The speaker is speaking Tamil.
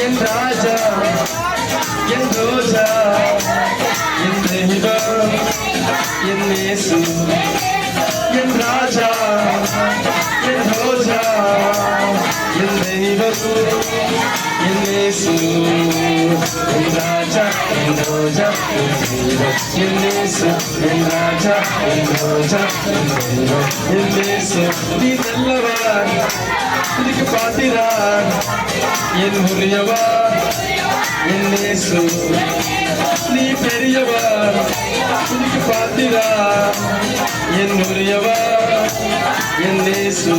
என் ராஜா என் ரோஜா என் தெய்வம் என் இயேசு என் ராஜா என் ரோஜா என் தெய்வம் என் இயேசு என் ராஜா என் ரோஜா என் தெய்வம் என் இயேசு என் ராஜா என் ரோஜா என் தெய்வம் என் இயேசு நீ நல்லவர் இதுக்கு பாத்திரார் என் உரியவர் என் இயேசு நீ பெரியவர் இதுக்கு பாத்திரார் என் உரியவர் என் இயேசு